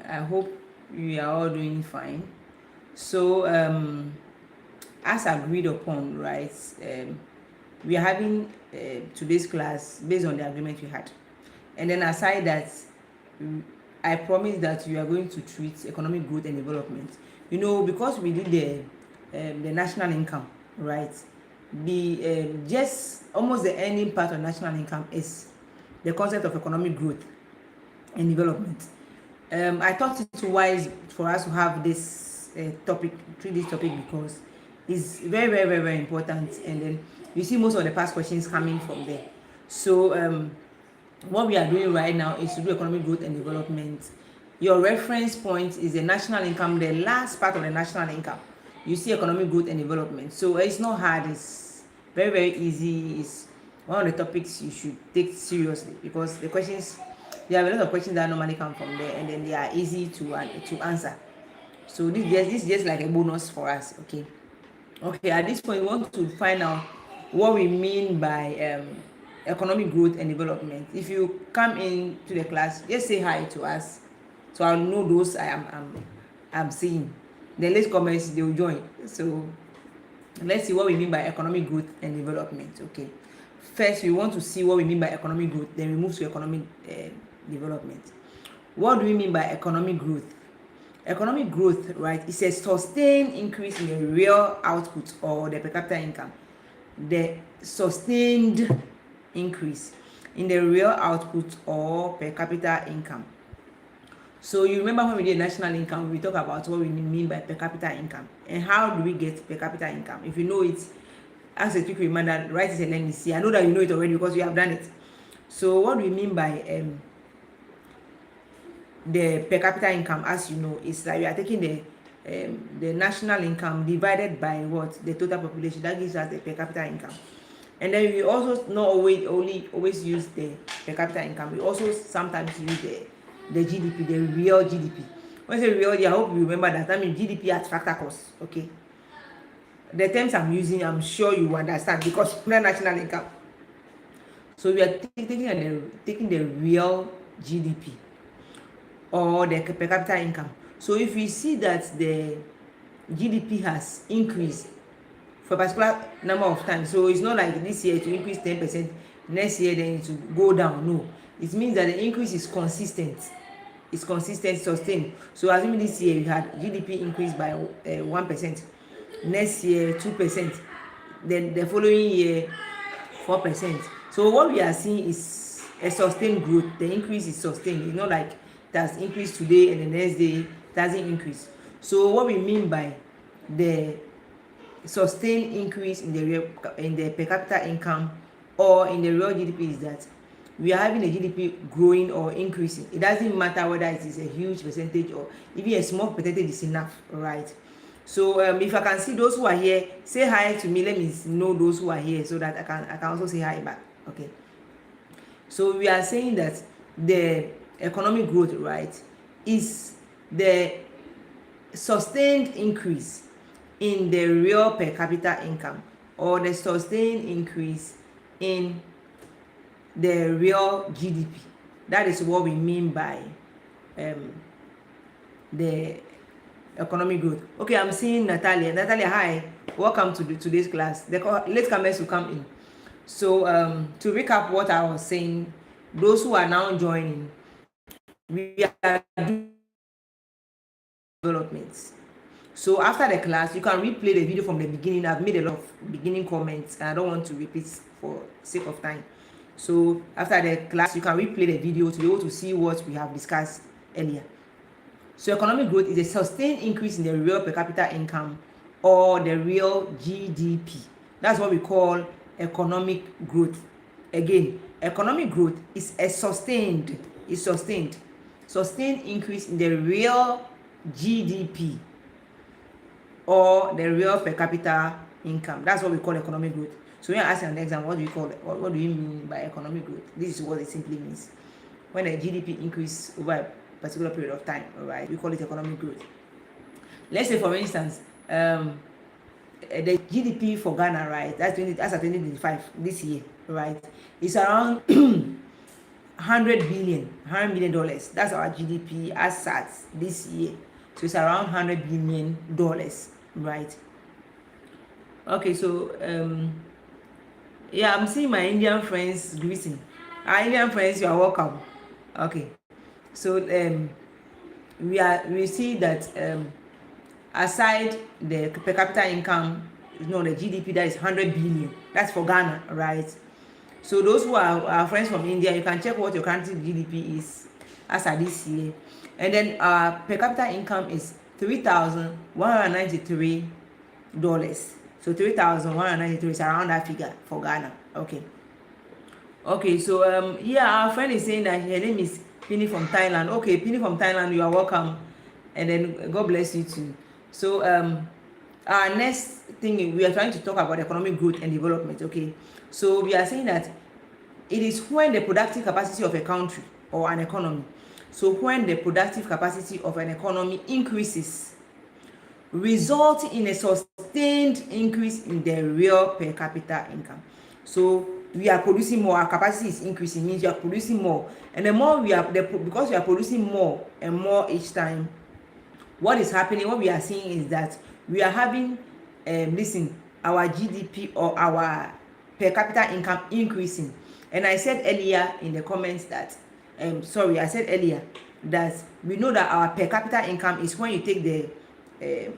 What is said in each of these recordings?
I hope you are all doing fine. So, as agreed upon, right, we are having today's class based on the agreement we had. And then aside that, I promise that you are going to treat economic growth and development. Because we did the national income, right? The just almost the ending part of national income is the concept of economic growth and development. I thought it wise for us to have this topic, treat this topic, because it's very, very, very, very important. And then you see most of the past questions coming from there. So what we are doing right now is to do economic growth and development. Your reference point is the national income, the last part of the national income. You see economic growth and development. So it's not hard. It's very, very easy. It's one of the topics you should take seriously, because the questions, there are a lot of questions that normally come from there, and then they are easy to answer. So this is just like a bonus for us. Okay, at this point we want to find out what we mean by economic growth and development. If you come into the class, just say hi to us, so I'll know those I'm seeing. Then let's comments, they will join. So let's see what we mean by economic growth and development. Okay, first we want to see what we mean by economic growth, then we move to economic development. What do we mean by economic growth? Economic growth, right, is a sustained increase in the real output or the per capita income. The sustained increase in the real output or per capita income. So you remember when we did national income, we talk about what we mean by per capita income and how do we get per capita income. If you know it, as a quick reminder, write it and let me see. I know that you know it already because you have done it. So what do we mean by the per capita income? As you know, is that we are taking the national income divided by what, the total population. That gives us the per capita income. And then we also not always use the per capita income. We also sometimes use the GDP, the real GDP. When I say real, I hope you remember that. I mean GDP at factor cost. Okay, the terms I'm using, I'm sure you understand, because the national income. So we are taking the real GDP or the per capita income. So if we see that the GDP has increased for a particular number of times, so it's not like this year to increase 10%, next year then it will go down. No, it means that the increase is consistent. It's consistent, sustained. So assuming this year we had GDP increase by 1%, next year 2%, then the following year 4%. So what we are seeing is a sustained growth. The increase is sustained. It's not like it has increased today and the next day it doesn't increase. So what we mean by the sustained increase in the per capita income or in the real GDP is that we are having a GDP growing or increasing. It doesn't matter whether it is a huge percentage or even a small percentage is enough, right? So if I can see those who are here, say hi to me. Let me know those who are here so that I can also say hi back. Okay. So we are saying that the economic growth, right, is the sustained increase in the real per capita income or the sustained increase in the real GDP. That is what we mean by the economic growth. Okay, I'm seeing Natalia. Natalia, hi. Welcome to today's class. The latecomers will come in. So to recap what I was saying, those who are now joining, we are doing developments. So after the class, you can replay the video from the beginning. I've made a lot of beginning comments and I don't want to repeat for sake of time. So after the class, you can replay the video to be able to see what we have discussed earlier. So economic growth is a sustained increase in the real per capita income or the real GDP. That's what we call economic growth. Again, economic growth is a sustained increase in the real GDP or the real per capita income. That's what we call economic growth. So when I ask you an exam, what do you call it? What do you mean by economic growth? This is what it simply means. When the GDP increase over a particular period of time, all right, we call it economic growth. Let's say, for instance, the GDP for Ghana, right, that's at 2025 this year, right, it's around $100 billion. That's our GDP as at this year. So it's around $100 billion, right? Okay, so yeah, I'm seeing my Indian friends greeting. Our Indian friends, you are welcome. Okay, so we see that aside the per capita income, the GDP, that is 100 billion. That's for Ghana, right? So those who are our friends from India, you can check what your country's GDP is as at this year. And then per capita income is $3,193. So 3,193 is around that figure for Ghana. Okay, so here our friend is saying that her name is Pini from Thailand. Okay, Pini from Thailand, you are welcome, and then God bless you too. So our next thing, we are trying to talk about economic growth and development. Okay, so we are saying that it is when the productive capacity of a country or an economy, so when the productive capacity of an economy increases, resulting in a sustained increase in the real per capita income. So we are producing more, our capacity is increasing, means we are producing more, and the more we are, because we are producing more and more each time, what is happening, what we are seeing is that we are having our GDP or our per capita income increasing. And I said earlier in the comments that I said earlier that we know that our per capita income is when you take the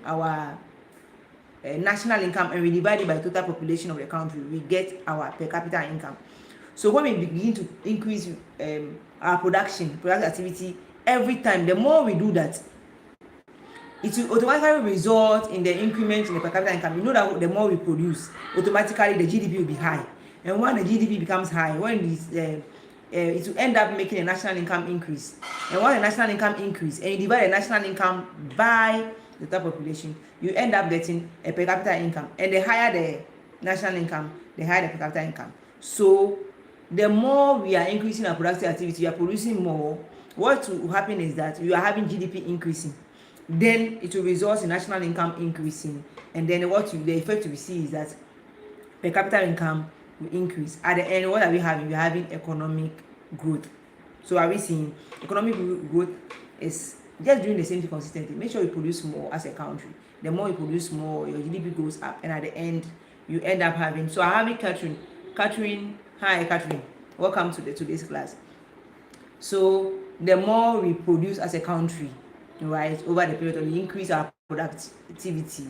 our national income and we divide it by total population of the country, we get our per capita income. So when we begin to increase our productive activity every time, the more we do that, it will automatically result in the increment in the per capita income. You know that the more we produce, automatically the GDP will be high. And when the GDP becomes high, when this it will end up making a national income increase. And when the national income increase, and you divide the national income by the total population, you end up getting a per capita income. And the higher the national income, the higher the per capita income. So the more we are increasing our productive activity, we are producing more. What will happen is that we are having GDP increasing. Then it will result in national income increasing. And then the effect we see is that per capita income will increase. At the end, what are we having? We're having economic growth. So are we seeing economic growth is just doing the same thing consistently? Make sure you produce more as a country. The more you produce more, your GDP goes up, and at the end you end up having. So I have Catherine, hi Catherine, welcome to today's class. So the more we produce as a country, right, over the period of we increase our productivity,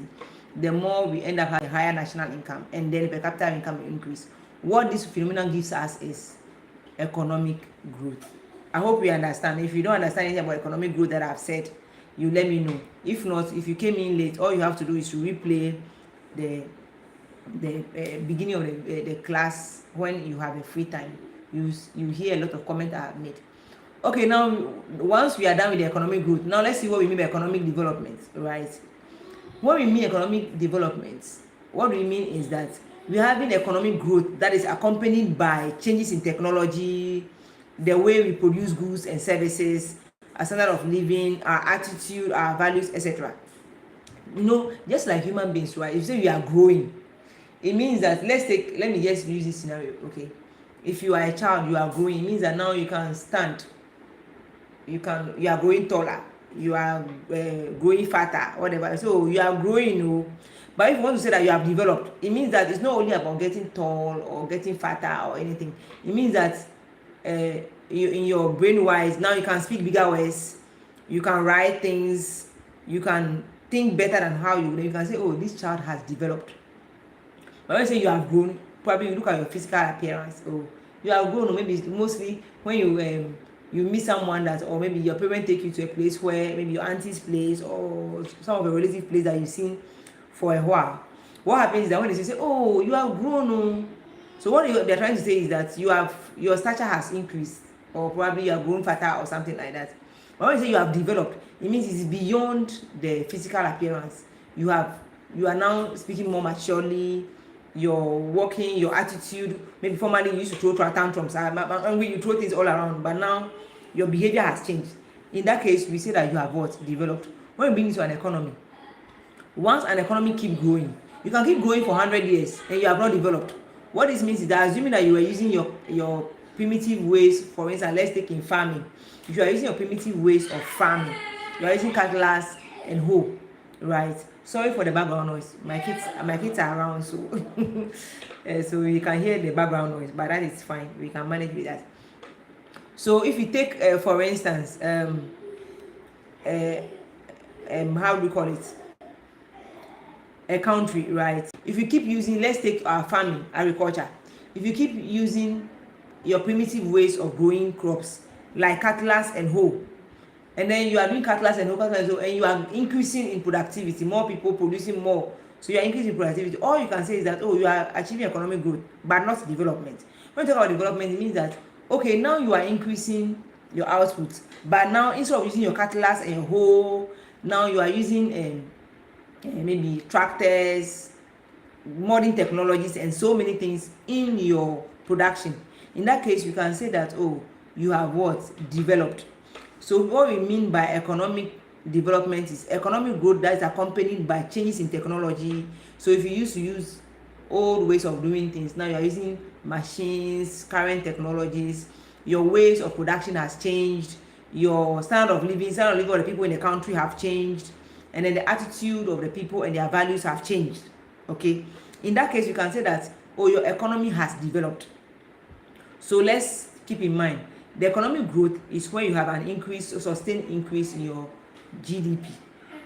the more we end up having a higher national income, and then per capita income will increase. What this phenomenon gives us is economic growth. I hope you understand. If you don't understand anything about economic growth that I've said, you let me know. If not, if you came in late, all you have to do is to replay the beginning of the class when you have a free time. You hear a lot of comments I have made. Okay, now once we are done with the economic growth, now let's see what we mean by economic development, right? When we mean economic development, what we mean is that we're having economic growth that is accompanied by changes in technology, the way we produce goods and services, our standard of living, our attitude, our values, etc. Just like human beings, right? If you say we are growing, it means that let me just use this scenario. Okay, if you are a child, you are growing, it means that now you can stand, you are growing taller, you are growing fatter, whatever. So you are growing. But if you want to say that you have developed, it means that it's not only about getting tall or getting fatter or anything. It means that in your brain wise, now you can speak bigger words, you can write things, you can think better than how you can say, oh, this child has developed. But when you say you have grown, probably you look at your physical appearance. Oh, you have grown, or maybe mostly when you meet someone that, or maybe your parents take you to a place where maybe your auntie's place or some of your relative place that you've seen for a while. What happens is that when they say, oh, you have grown, so what they're trying to say is that your stature has increased, or probably you have grown fatter or something like that. But when you say you have developed, it means it's beyond the physical appearance. You are now speaking more maturely, your walking, your attitude. Maybe formerly you used to throw tantrums, and you throw things all around, but now your behavior has changed. In that case, we say that you have what? Developed. When we bring it to an economy, once an economy keep growing, you can keep growing for 100 years and you have not developed. What this means is that assuming that you were using your primitive ways. For instance, let's take in farming. If you are using your primitive ways of farming, you are using cutlass and hoe, right? Sorry for the background noise. My kids are around, so so you can hear the background noise, but that is fine. We can manage with that. So if you take, for instance, how do we call it? A country, right? If you keep using, let's take our farming, agriculture. If you keep using your primitive ways of growing crops like cutlass and hoe, and then you are doing cutlass and hoe, and you are increasing in productivity, more people producing more, so you are increasing productivity, all you can say is that, oh, you are achieving economic growth but not development. When you talk about development, it means that, okay, now you are increasing your output, but now instead of using your cutlass and your hoe, now you are using maybe tractors, modern technologies, and so many things in your production. In that case, you can say that, oh, you have what? Developed. So what we mean by economic development is economic growth that is accompanied by changes in technology. So if you used to use old ways of doing things, now you are using machines, current technologies, your ways of production has changed, your standard of living of the people in the country have changed, and then the attitude of the people and their values have changed. Okay, in that case, you can say that, oh, your economy has developed. So let's keep in mind, the economic growth is when you have an increase, a sustained increase in your GDP.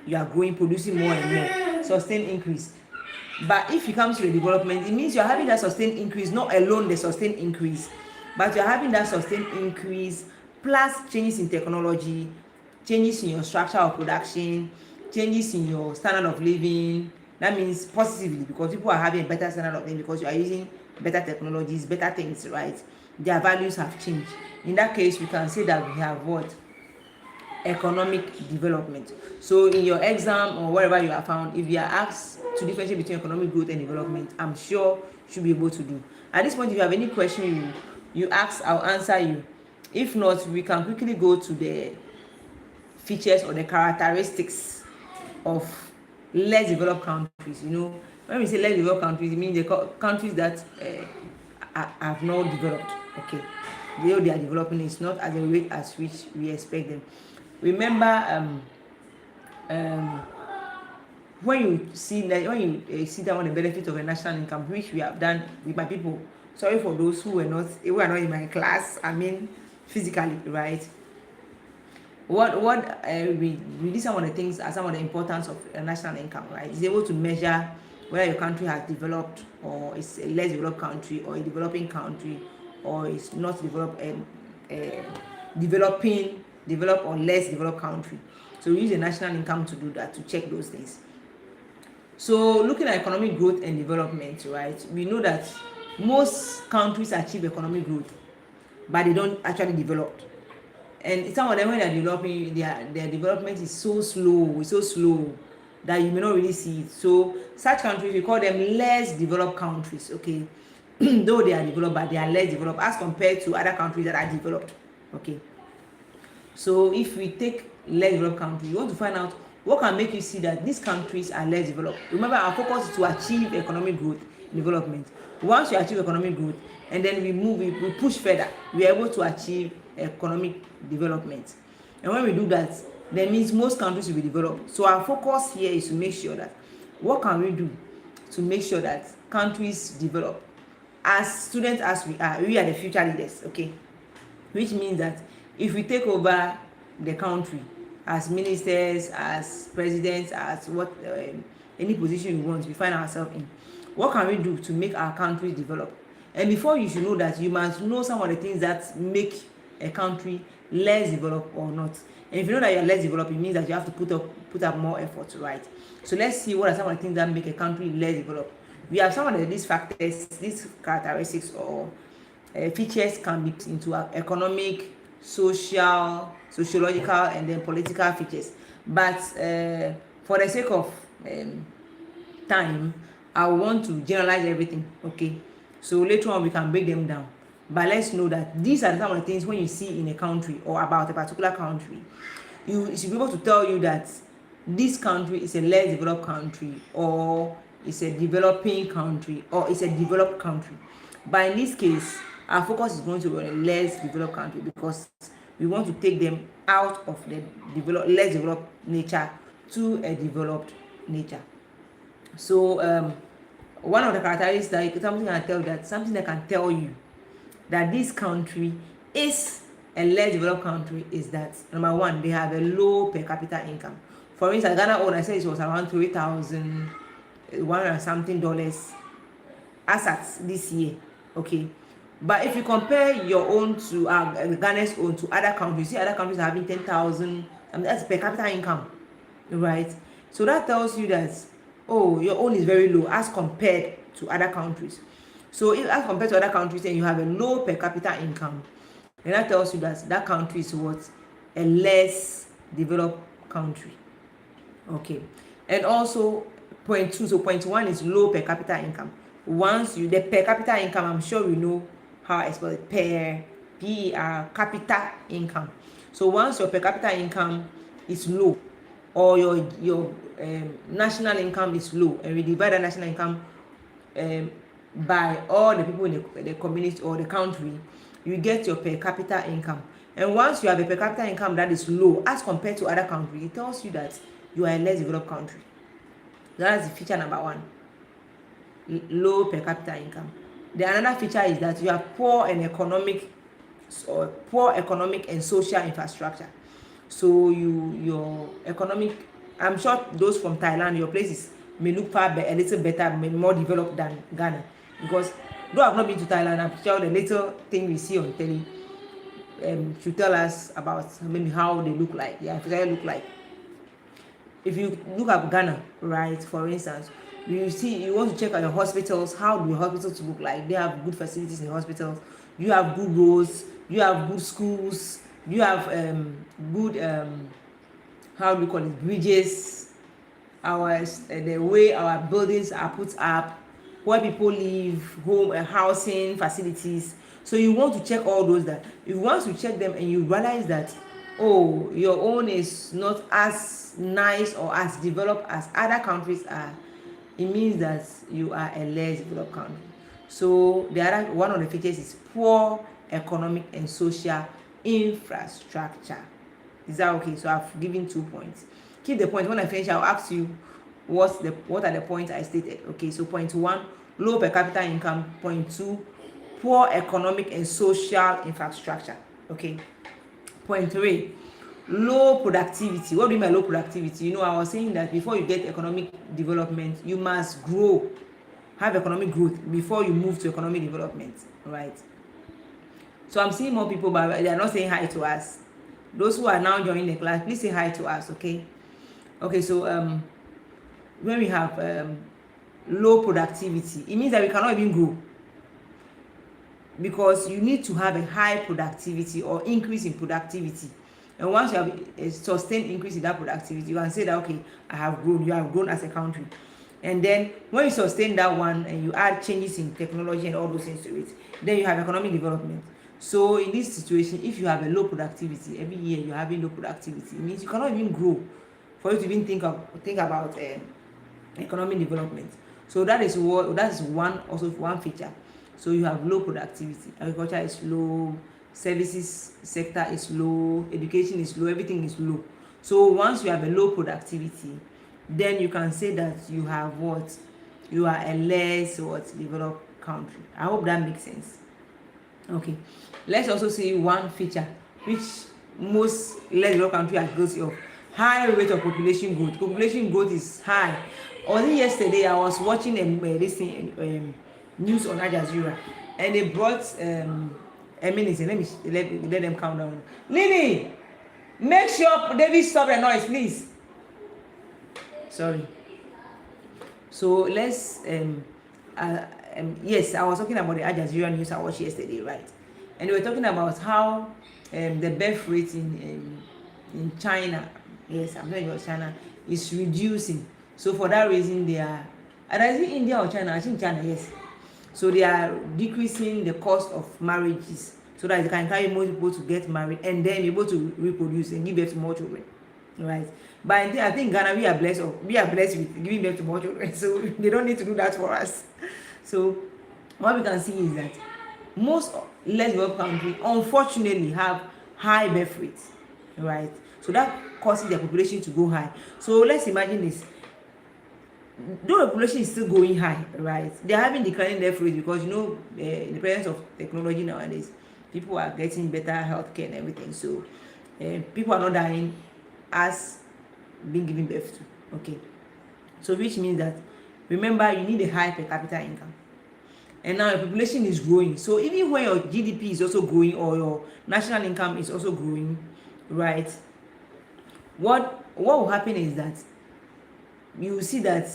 You are growing, producing more and more, sustained increase. But if it comes to the development, it means you are having that sustained increase, not alone the sustained increase, but you are having that sustained increase plus changes in technology, changes in your structure of production, changes in your standard of living. That means positively, because people are having a better standard of living because you are using better technologies, better things, right? Their values have changed. In that case, we can say that we have what? Economic development. So in your exam or wherever you are found, if you are asked to differentiate between economic growth and development, I'm sure you should be able to do. At this point, if you have any question you ask, I'll answer you. If not, we can quickly go to the features or the characteristics of less developed countries. When we say less developed countries, it means the countries that have not developed. Okay, they are developing is not at the rate at which we expect them. Remember, when you see that on the benefit of a national income, which we have done with my people. Sorry for those who are not in my class. I mean, physically, right? We did some of the things as some of the importance of a national income, right? It's able to measure whether your country has developed or it's a less developed country or a developing country or it's not developed and developed or less developed country. So we use the national income to do that, to check those things. So looking at economic growth and development, right? We know that most countries achieve economic growth, but they don't actually develop. And some of them, when they're developing, their development is so slow that you may not really see it. So such countries, we call them less developed countries, okay? Though they are developed, but they are less developed as compared to other countries that are developed, okay? So if we take less developed countries, you want to find out what can make you see that these countries are less developed. Remember, our focus is to achieve economic growth and development. Once you achieve economic growth and then we push further, we are able to achieve economic development. And when we do that, that means most countries will be developed. So our focus here is to make sure that what can we do to make sure that countries develop. As students as we are the future leaders, okay? Which means that if we take over the country as ministers, as presidents, as any position we want, we find ourselves in, what can we do to make our country develop? And before you should know that, you must know some of the things that make a country less developed or not. And if you know that you're less developed, it means that you have to put up more effort, right? So let's see what are some of the things that make a country less developed. We have some of these factors, these characteristics or features can be into economic, social, sociological, and then political features. But for the sake of time, I want to generalize everything, okay? So later on we can break them down. But let's know that these are some of the things when you see in a country or about a particular country, you should be able to tell you that this country is a less developed country, or it's a developing country, or it's a developed country. But in this case, our focus is going to be on a less developed country, because we want to take them out of the less developed nature to a developed nature. So one of the characteristics that something that can tell you that this country is a less developed country is that, number one, they have a low per capita income. For instance, Ghana own, I said it was around $3,100 and something as at this year. Okay, but if you compare your own to Ghana's own to other countries, see other countries are having 10,000, and that's per capita income, right? So that tells you that, oh, your own is very low as compared to other countries. So if as compared to other countries, then you have a low per capita income, and that tells you that that country is what, a less developed country. Okay, and also point two, so point one is low per capita income. Once you, the per capita income, I'm sure we know how I spell it, per capita income. So once your per capita income is low, or your national income is low, and we divide the national income by all the people in the community or the country, you get your per capita income. And once you have a per capita income that is low as compared to other countries, it tells you that you are a less developed country. That's feature number one, low per capita income. The another feature is that you have poor economic and social infrastructure. So your economic, I'm sure those from Thailand, your places may look a little better, more developed than Ghana, because though I've not been to Thailand, I'm sure the little thing we see on telly should tell us about maybe how they look like. Yeah, they look like. If you look at Ghana, right, for instance, you want to check out your hospitals. How do your hospitals look like? They have good facilities in hospitals. You have good roads. You have good schools. You have good how do we call it, bridges. The way our buildings are put up, where people live, home and housing facilities. So you want to check all those. That if once you check them and you realize that, oh, your own is not as nice or as developed as other countries are, it means that you are a less developed country. So the other one of the features is poor economic and social infrastructure. Is that okay? So I've given 2 points. Keep the point. When I finish, I'll ask you what are the points I stated. Okay, so point one, low per capita income. Point two, poor economic and social infrastructure. Okay. Point three, low productivity. What do you mean by low productivity? I was saying that before you get economic development, you must grow, have economic growth before you move to economic development, right? So I'm seeing more people, but they are not saying hi to us. Those who are now joining the class, please say hi to us, okay? Okay, so when we have low productivity, it means that we cannot even grow, because you need to have a high productivity or increase in productivity. And once you have a sustained increase in that productivity, you can say that, okay, I have grown. You have grown as a country. And then when you sustain that one and you add changes in technology and all those things to it, then you have economic development. So in this situation, if you have a low productivity, every year you're having low productivity, it means you cannot even grow for you to even think about economic development. So that is one feature. So you have low productivity. Agriculture is low, services sector is low, education is low, everything is low. So once you have a low productivity, then you can say that you have what? You are a less developed country. I hope that makes sense. Okay. Let's also see one feature which most less developed countries are guilty of. High rate of population growth. Population growth is high. Only yesterday I was watching news on Al Jazeera, and they brought a minute. Let them count down. Lily, make sure David stop the noise, please. Sorry. So let's yes, I was talking about the Al Jazeera news I watched yesterday, right? And they were talking about how the birth rate in China, yes, I'm talking about China, is reducing. So for that reason, they are, and I think India or China, I think China, yes. So they are decreasing the cost of marriages so that they can carry more people to get married and then be able to reproduce and give birth to more children, right? But I think Ghana, we are blessed with giving birth to more children, so they don't need to do that for us. So what we can see is that most less developed countries unfortunately have high birth rates, right? So that causes their population to go high. So let's imagine this: though the population is still going high, right, they're having declining death rates because in the presence of technology nowadays, people are getting better healthcare and everything. So people are not dying as being given birth to. Okay, so which means that, remember, you need a high per capita income, and now your population is growing. So even when your GDP is also growing, or your national income is also growing, right, what will happen is that you will see that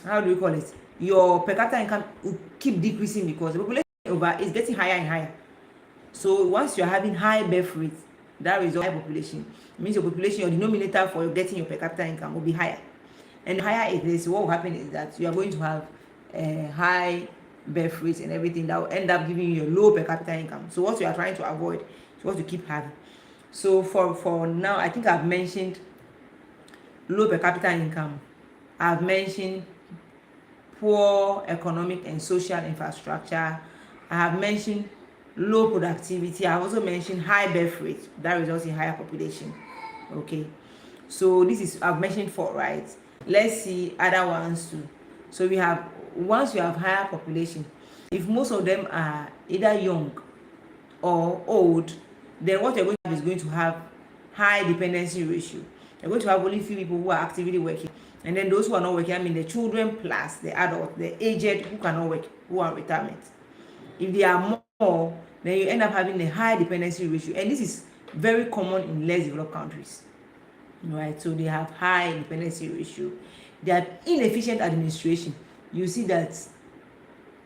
how do you call it, your per capita income will keep decreasing because the population over is getting higher and higher. So once you're having high birth rate, that results in high population. It means your population, your denominator for getting your per capita income will be higher. And the higher it is, what will happen is that you are going to have high birth rates and everything that will end up giving you a low per capita income. So what you are trying to avoid is what you keep having. So for now, I think I've mentioned low per capita income. I've mentioned poor economic and social infrastructure. I have mentioned low productivity. I have also mentioned high birth rate that results in higher population. Okay, so this is, I've mentioned 4, right? Let's see other ones too. So we have, once you have higher population, if most of them are either young or old, then what you're going to have is going to have high dependency ratio. You're going to have only few people who are actively working, and then those who are not working, I mean the children plus the adult, the aged who cannot work, who are retirement. If they are more, then you end up having a high dependency ratio, and this is very common in less developed countries, right? So they have high dependency ratio. They have inefficient administration. You see that's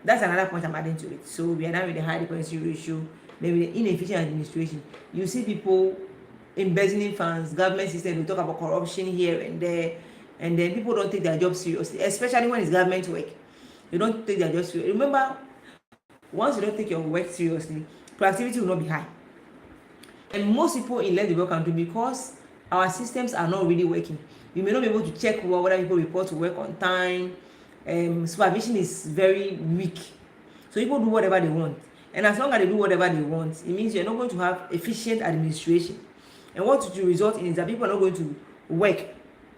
another point I'm adding to it. So we are now with the high dependency ratio, then with the inefficient administration. You see people embezzling funds, government system, we talk about corruption here and there, and then people don't take their job seriously, especially when it's government work. You don't take their job seriously. Remember, once you don't take your work seriously, productivity will not be high. And most people in less developed country, because our systems are not really working, you may not be able to check whether people report to work on time. Supervision is very weak, so people do whatever they want, and as long as they do whatever they want, it means you're not going to have efficient administration. And what it will result in is that people are not going to work,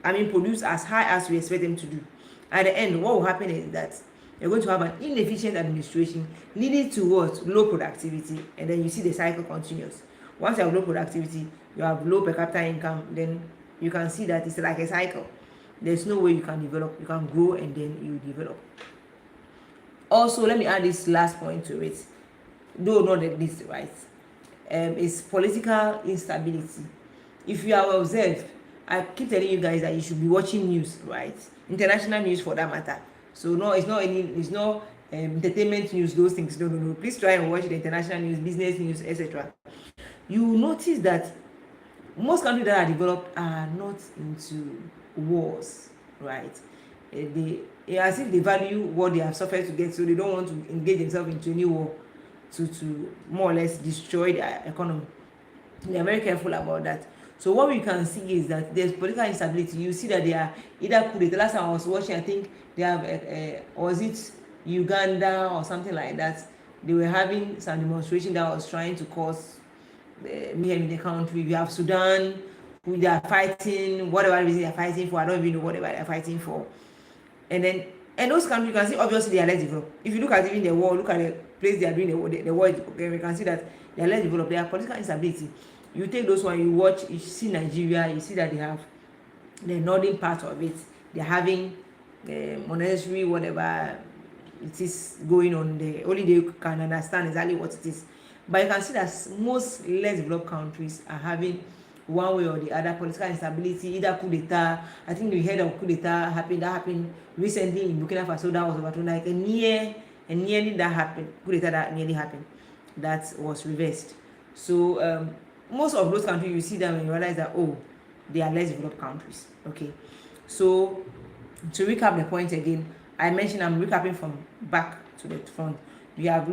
produce as high as we expect them to do. At the end, what will happen is that you're going to have an inefficient administration, leading to what? Low productivity. And then you see the cycle continues. Once you have low productivity, you have low per capita income, then you can see that it's like a cycle. There's no way you can develop. You can grow and then you develop. Also, let me add this last point to it, though not the least, right? Is political instability. If you are observed, I keep telling you guys that you should be watching news, right? International news for that matter. So no, it's not entertainment news, those things. No. Please try and watch the international news, business news, etc. You will notice that most countries that are developed are not into wars, right? They as if they value what they have suffered to get, so they don't want to engage themselves into any war to more or less destroy their economy. They are very careful about that. So what we can see is that there's political instability. You see that they are either coup d'etat. Last time I was watching, I think they have was it Uganda or something like that. They were having some demonstration that was trying to cause mayhem in the country. We have Sudan, who they are fighting, whatever reason they are fighting for. I don't even know whatever they are fighting for. And those countries, you can see obviously they are less developed. If you look at even the war, look at the place they are doing the war, we can see that they are less developed. They have political instability. You take those one, you watch, you see Nigeria, you see that they have the northern part of it. They're having monetary whatever it is going on there. Only they can understand exactly what it is. But you can see that most less developed countries are having one way or the other political instability, either coup d'etat. I think we heard of coup d'etat that happened recently in Burkina Faso. That was about like nearly that happened. Coup d'etat that nearly happened. That was reversed. So most of those countries, you see them and you realize that, oh, they are less developed countries. Okay, so to recap the point again, I mentioned, I'm recapping from back to the front. We have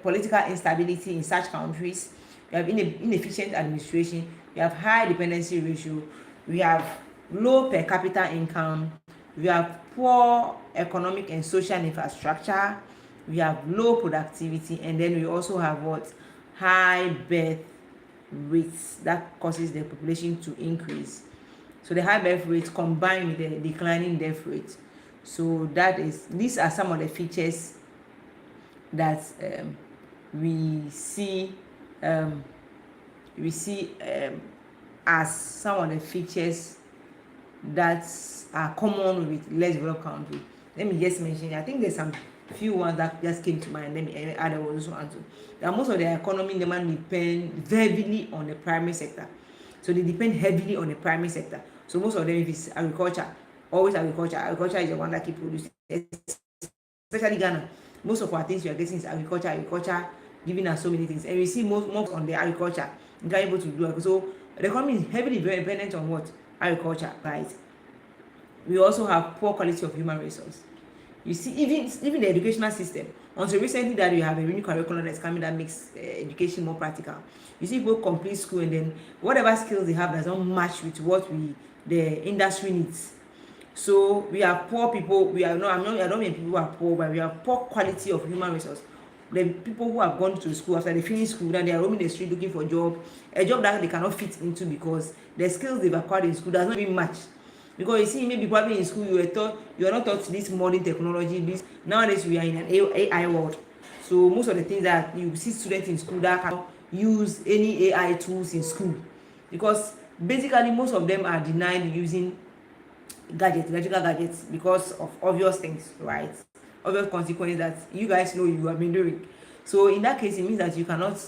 political instability in such countries. We have inefficient administration. We have high dependency ratio. We have low per capita income. We have poor economic and social infrastructure. We have low productivity, and then we also have what? High birth rates that causes the population to increase. So the high birth rate combined with the declining death rate. So these are some of the features that we see um, we see as some of the features that are common with less developed countries. Let me just mention, I think there's some few ones that just came to mind. Let me add also onto that. Most of the economy demand depend heavily on the primary sector. So they depend heavily on the primary sector. So most of them, if it's agriculture, always agriculture. Agriculture is the one that keep producing, especially Ghana. Most of our things we are getting is agriculture giving us so many things, and we see most on the agriculture we are able to do it. So the economy is heavily very dependent on what? Agriculture, right? We also have poor quality of human resource. You see, even the educational system, until recently that we have a new curriculum that's coming that makes education more practical. You see people complete school, and then whatever skills they have does not match with what the industry needs. So we have poor people. We are not. I don't mean people who are poor, but we have poor quality of human resource. The people who have gone to school, after they finish school, then they are roaming the street looking for a job that they cannot fit into because the skills they've acquired in school does not even match. Because you see, maybe probably in school you are not taught this modern technology. This nowadays we are in an AI world. So most of the things that you see students in school that cannot use any AI tools in school, because basically most of them are denied using electrical gadgets because of obvious things, right? Obvious consequences that you guys know you have been doing. So in that case, it means that you cannot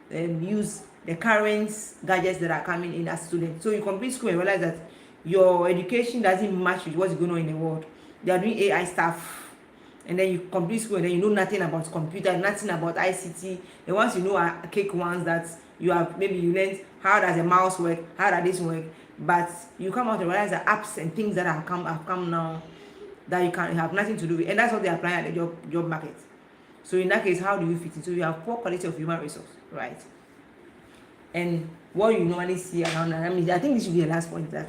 use the current gadgets that are coming in as student. So you complete school and realize that your education doesn't match with what's going on in the world. They are doing AI stuff, and then you complete school and then you know nothing about computer, nothing about ICT. The ones you know are cake ones that you have, maybe you learned how does a mouse work, how does this work, but you come out and realize the apps and things that have come now that you can have nothing to do with, and that's what they are applying at the job market. So in that case, how do you fit in? So you have poor quality of human resource, right? And what you normally see around that, I think this should be the last point that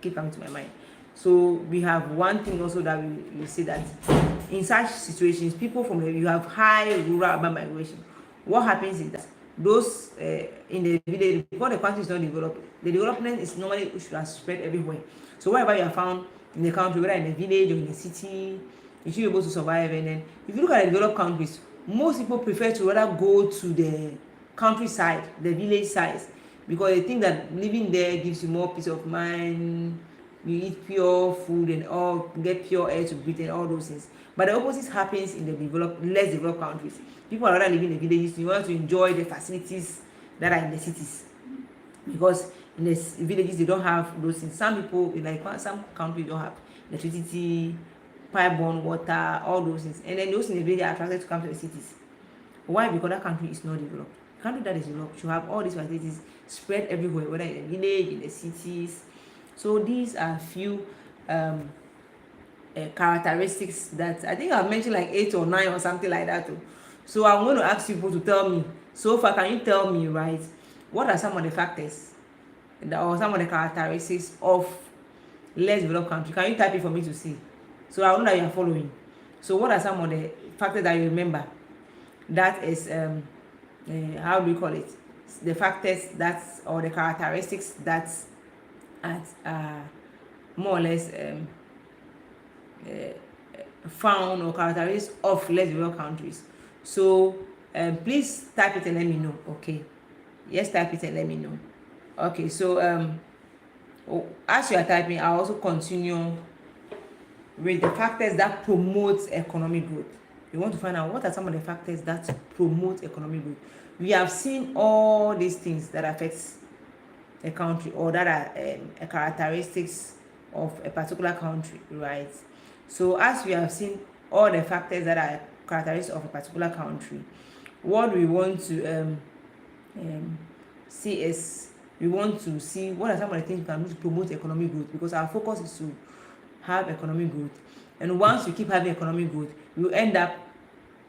keep coming to my mind. So we have one thing also that we say that in such situations, people from you have high rural urban migration. What happens is that those in the village, before the country is not developed, the development is normally should have spread everywhere. So wherever you are found in the country, whether in the village or in the city, you should be able to survive. And then if you look at the developed countries, most people prefer to rather go to the countryside, the village size, because they think that living there gives you more peace of mind. You eat pure food and all, get pure air to breathe and all those things. But the opposite happens in the less developed countries. People are rather living in the villages. You want to enjoy the facilities that are in the cities, because in the villages they don't have those things. Some people, like some countries, don't have electricity, pipe-borne water, all those things, and then those in the village are attracted to come to the cities. Why? Because that country is not developed. The country that is developed should have all these facilities spread everywhere, whether in the village, in the cities. So these are few characteristics that I think I've mentioned, like 8 or 9 or something like that too. So I'm going to ask people to tell me, so far, can you tell me, right, what are some of the factors or some of the characteristics of less developed country? Can you type it for me to see, so I know that you are following? So what are some of the factors that you remember that is how do we call it, the factors that, or the characteristics that are more or less found, or characteristics of less developed countries? So please type it and let me know. Okay, yes, type it and let me know. Okay, so as you are typing, I'll also continue with the factors that promote economic growth. We want to find out what are some of the factors that promote economic growth. We have seen all these things that affects a country, or that are characteristics of a particular country, right? So as we have seen all the factors that are characteristics of a particular country, what we want to see is, we want to see what are some of the things we can do to promote economic growth, because our focus is to have economic growth. And once we keep having economic growth, we will end up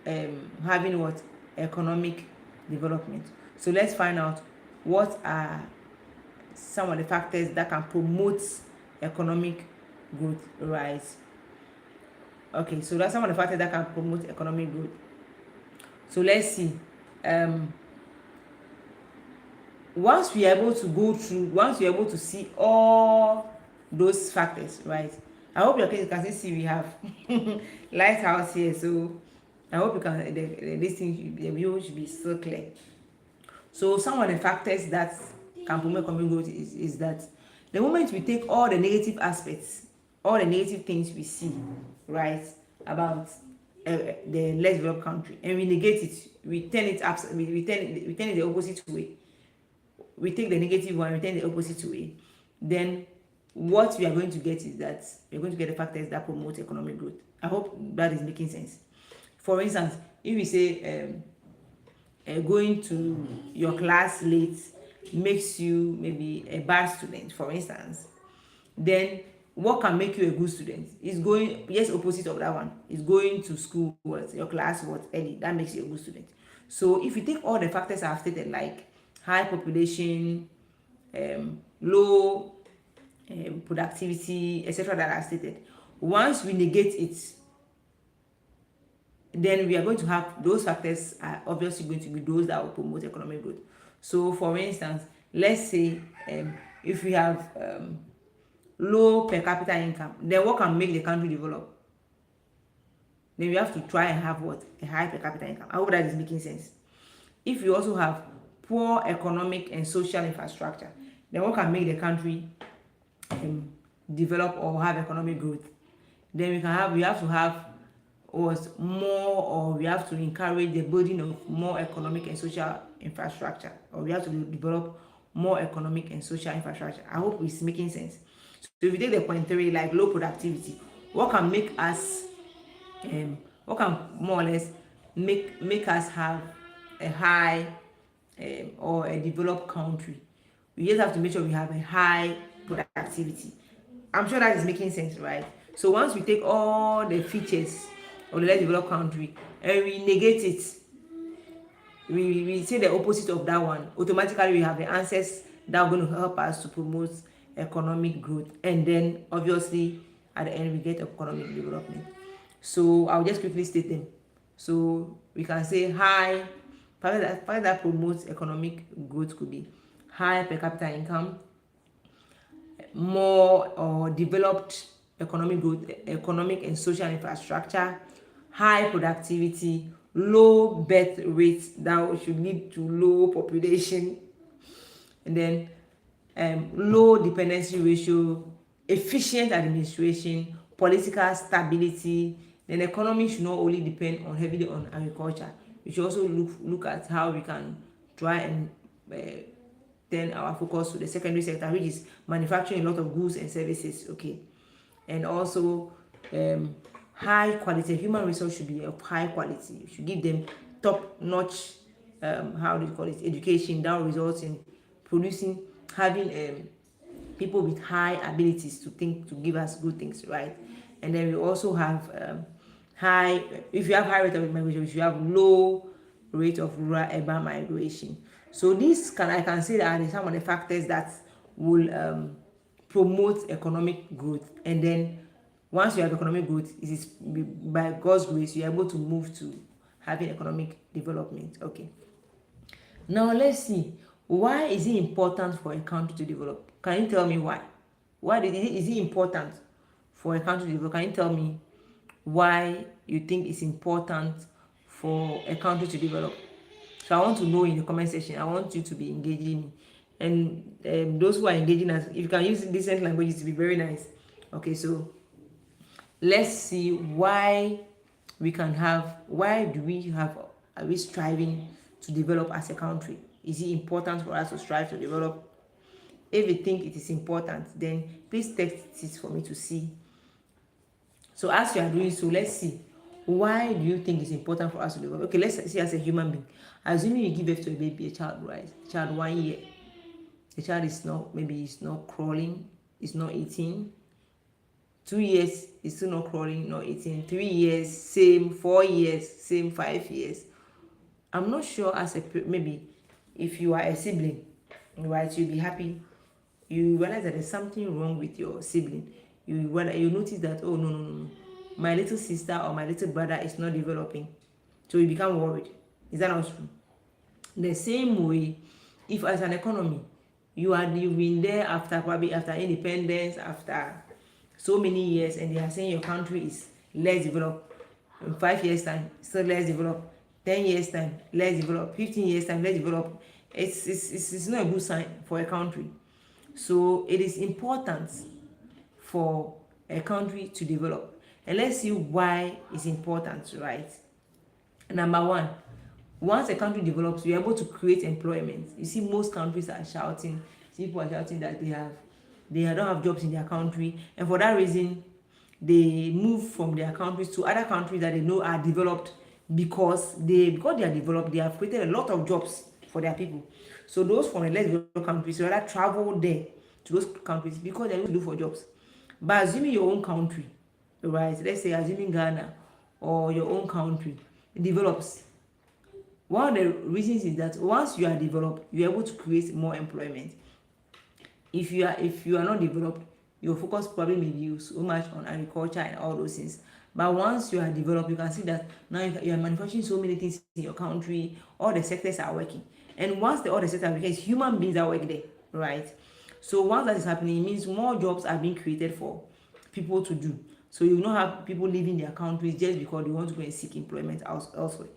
having what? Economic development. So let's find out what are some of the factors that can promote economic growth, right? Okay, so that's some of the factors that can promote economic growth. So let's see. Um, once we are able to go through, once you're able to see all those factors, right? I hope you can see we have lighthouse here. So I hope you can this thing the view should be so clear. So some of the factors that can promote economic growth is that the moment we take all the negative aspects, all the negative things we see, right, about the less developed country, and we negate it, we turn it up, we turn it the opposite way. We take the negative one, we turn the opposite way. Then what we are going to get is that we're going to get the factors that promote economic growth. I hope that is making sense. For instance, if we say going to your class late makes you maybe a bad student, for instance, then what can make you a good student is going, yes, opposite of that one is going to school, what your class, what early, that makes you a good student. So if you take all the factors I've stated, like high population, low productivity, etc., that I've stated, once we negate it, then we are going to have those factors are obviously going to be those that will promote economic growth. So for instance, let's say if we have low per capita income, then what can make the country develop? Then we have to try and have what? A high per capita income. I hope that is making sense. If you also have poor economic and social infrastructure, then what can make the country develop or have economic growth? Then we have to have was more, or we have to encourage the building of more economic and social infrastructure, or we have to develop more economic and social infrastructure. I hope it's making sense. So if you take the point 3, like low productivity, what can make us what can more or less make us have a high or a developed country? We just have to make sure we have a high productivity. I'm sure that is making sense, right? So once we take all the features of the less developed country and we negate it, we say the opposite of that one, automatically we have the answers that are going to help us to promote economic growth, and then obviously at the end we get economic development. So I'll just quickly state them. So we can say high factor that promotes economic growth could be high per capita income, more or developed economic growth, economic and social infrastructure, high productivity, low birth rates that should lead to low population, and then low dependency ratio, efficient administration, political stability. Then the economy should not only depend on heavily on agriculture. We should also look at how we can try and turn our focus to the secondary sector, which is manufacturing a lot of goods and services. Okay, and also high quality human resource should be of high quality. You should give them top notch how do you call it, education that results in producing, having people with high abilities to think, to give us good things, right? And then we also have high, if you have high rate of migration, if you have low rate of rural urban migration. So this I can say that are some of the factors that will promote economic growth. And then once you have economic growth, it is by God's grace you're able to move to having economic development. Okay, now let's see, why is it important for a country to develop? Can you tell me why? Why is it important for a country to develop? Can you tell me why you think it's important for a country to develop? So I want to know in the comment section. I want you to be engaging me, and those who are engaging us, if you can use decent languages, to be very nice. Okay, so let's see why are we striving to develop as a country? Is it important for us to strive to develop? If you think it is important, then please text it for me to see. So as you are doing so, let's see, why do you think it's important for us to develop? Okay, let's see, as a human being, assuming you give birth to a baby, a child, right? A child 1 year, the child is not, maybe it's not crawling, it's not eating. 2 years, it's still not crawling, not eating. 3 years, same. 4 years, same. 5 years. I'm not sure, as a maybe if you are a sibling, right, you'll be happy. You realize that there's something wrong with your sibling. you notice that, oh, no, no, no, no, my little sister or my little brother is not developing, so you become worried. Is that not true? The same way, if as an economy you've been there after probably after independence, after so many years, and they are saying your country is less developed, in 5 years time still less developed, 10 years time less developed, 15 years time less developed, it's not a good sign for a country. So it is important for a country to develop, and let's see why it's important, right? Number one, once a country develops, you're able to create employment. You see, most countries are shouting, people are shouting that they don't have jobs in their country, and for that reason they move from their countries to other countries that they know are developed, because they are developed, they have created a lot of jobs for their people. So those from the less developed countries rather travel there to those countries because they need to look for jobs. But assuming your own country, right, let's say assuming Ghana or your own country develops, one of the reasons is that once you are developed, you're able to create more employment. If you are not developed, your focus probably may be so much on agriculture and all those things. But once you are developed, you can see that now you are manufacturing so many things in your country, all the sectors are working. And once all the sectors are working, it's human beings that work there, right? So once that is happening, it means more jobs are being created for people to do. So you will not have people leaving their countries just because they want to go and seek employment elsewhere.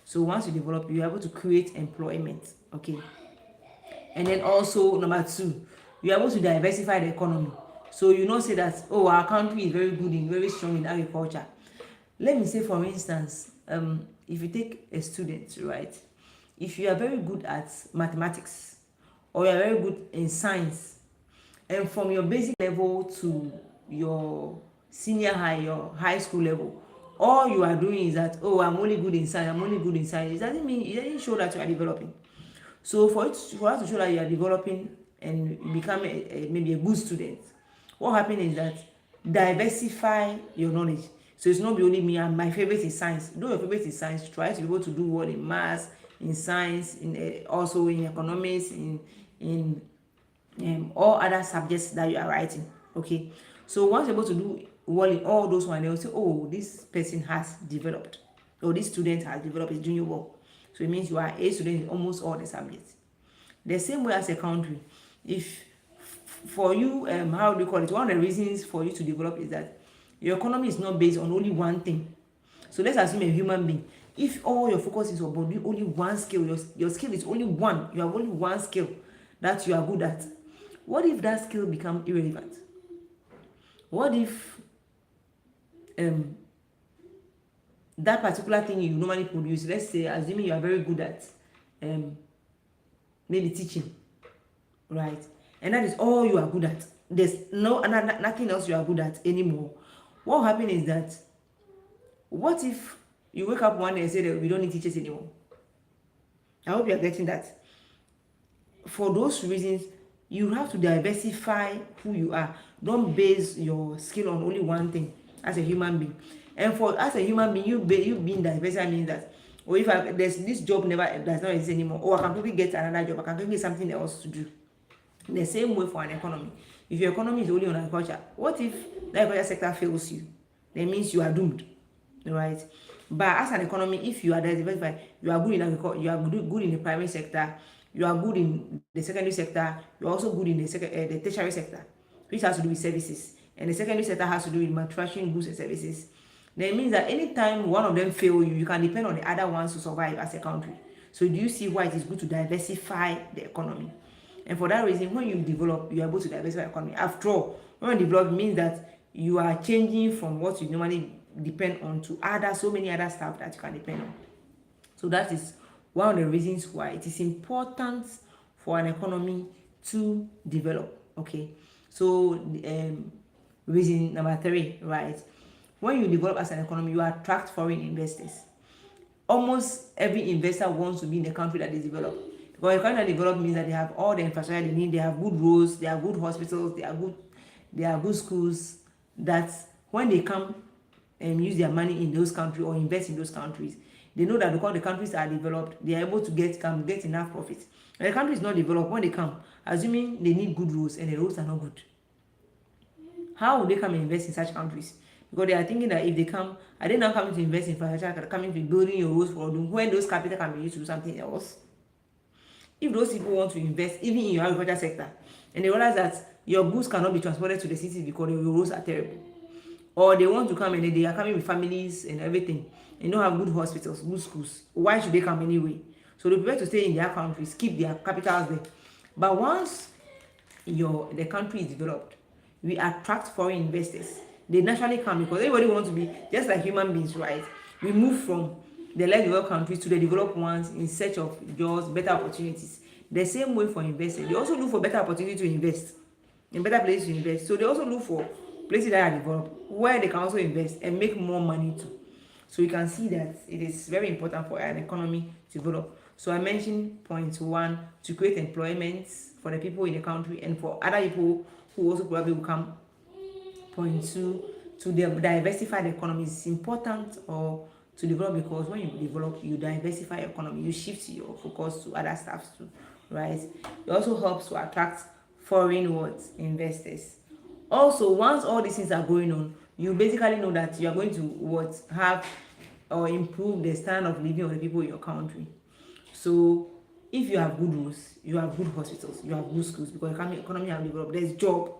So once you develop, you're able to create employment, okay? And then also number two, you're able to diversify the economy. So you not say that, oh, our country is very strong in agriculture. Let me say, for instance, if you take a student, right? If you are very good at mathematics, or you are very good in science, and from your basic level to your senior high, your high school level, all you are doing is that, oh, I'm only good in science, it doesn't mean, it doesn't show that you are developing. So for us to show that you are developing and you become maybe a good student, what happens is that diversify your knowledge. So it's not be only me and my favorite is science. Though your favorite is science, try to be able to do well in maths, in science, in also in economics, in all other subjects that you are writing. Okay, so once you're able to do well in all those ones, they'll say, oh, this person has developed, or this student has developed, is doing you well. So it means you are a student in almost all the subjects. The same way as a country, if for you, how do you call it, one of the reasons for you to develop is that your economy is not based on only one thing. So let's assume a human being, if all your focus is on only one skill, your skill is only one, you have only one skill that you are good at, what if that skill become irrelevant? What if that particular thing you normally produce, let's say assuming you are very good at maybe teaching, right, and that is all you are good at, there's nothing else you are good at anymore, what will happen is that, what if you wake up one day and say that we don't need teachers anymore? I hope you are getting that. For those reasons, you have to diversify who you are. Don't base your skill on only one thing as a human being. And for as a human being, you being diverse means that, or if there's this job does not exist anymore, or I can probably get another job, I can probably get something else to do. The same way for an economy. If your economy is only on agriculture, what if the agriculture sector fails you? That means you are doomed, right? But as an economy, if you are diversified, you are good in agriculture, you are good in the private sector, you are good in the secondary sector, you are also good in the tertiary sector, which has to do with services, and the secondary sector has to do with manufacturing goods and services. Then it means that anytime one of them fail you, you can depend on the other ones to survive as a country. So do you see why it is good to diversify the economy? And for that reason, when you develop, you are able to diversify the economy. After all, when you develop, it means that you are changing from what you normally depend on to so many other stuff that you can depend on. So that is one of the reasons why it is important for an economy to develop. Okay, so reason number 3, right? When you develop as an economy, you attract foreign investors. Almost every investor wants to be in the country that is developed, because the country that developed means that they have all the infrastructure they need, they have good roads, they have good hospitals, they are good schools, that when they come and use their money in those countries or invest in those countries, they know that because the countries are developed, they are able to get enough profit. And the country is not developed, when they come, assuming they need good roads and the roads are not good, how would they come and invest in such countries? Because they are thinking that if they come, are they now coming to invest in infrastructure, coming to building your roads for them, when those capital can be used to do something else? If those people want to invest even in your agriculture sector, and they realize that your goods cannot be transported to the cities because your roads are terrible, or they want to come and they are coming with families and everything, and don't have good hospitals, good schools, why should they come anyway? So they prefer to stay in their countries, keep their capitals there. But once the country is developed, we attract foreign investors. They naturally come because everybody wants to be just like human beings, right? We move from the less developed countries to the developed ones in search of jobs, better opportunities. The same way for investors, they also look for better opportunity to invest, in better places to invest. So they also look for places that are developed where they can also invest and make more money too. So you can see that it is very important for an economy to develop. So I mentioned point one, to create employment for the people in the country and for other people who also probably will come. Point two, to diversify the economy. It's important or to develop, because when you develop, you diversify your economy, you shift your focus to other stuff too, right? It also helps to attract foreign investors. Also, once all these things are going on, you basically know that you are going to have or improve the standard of living of the people in your country. So if you have good roads, you have good hospitals, you have good schools, because the economy have developed, there's job.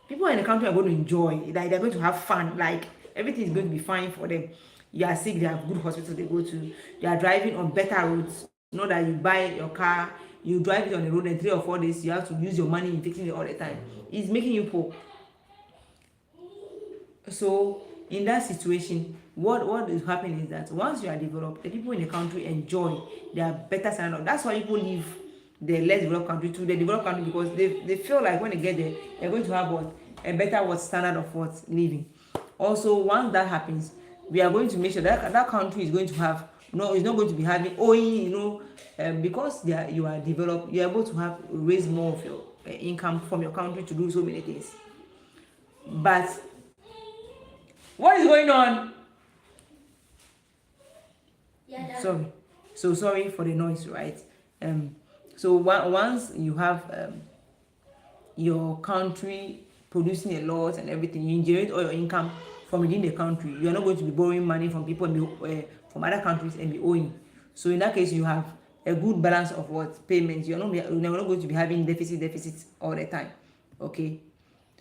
People in the country are going to enjoy, like they're going to have fun, like everything is going to be fine for them. You are sick, they have good hospitals they go to, they are driving on better roads. Not that you buy your car, you drive it on the road, and 3 or 4 days you have to use your money in fixing it all the time. It's making you poor. So in that situation, what is happening is that once you are developed, the people in the country enjoy their better standard. That's why people leave the less developed country to the developed country, because they feel like when they get there, they're going to have a better standard of living. Also, once that happens, we are going to make sure that that country is going to have it's not going to be having owing, because you are developed, you're able to raise more of your income from your country to do so many things. But what is going on? Yeah, sorry for the noise, right? So once you have your country producing a lot and everything, you generate all your income from within the country. You are not going to be borrowing money from people from other countries and be owing. So in that case, you have a good balance of payments. You're not going to be having deficits all the time. Okay,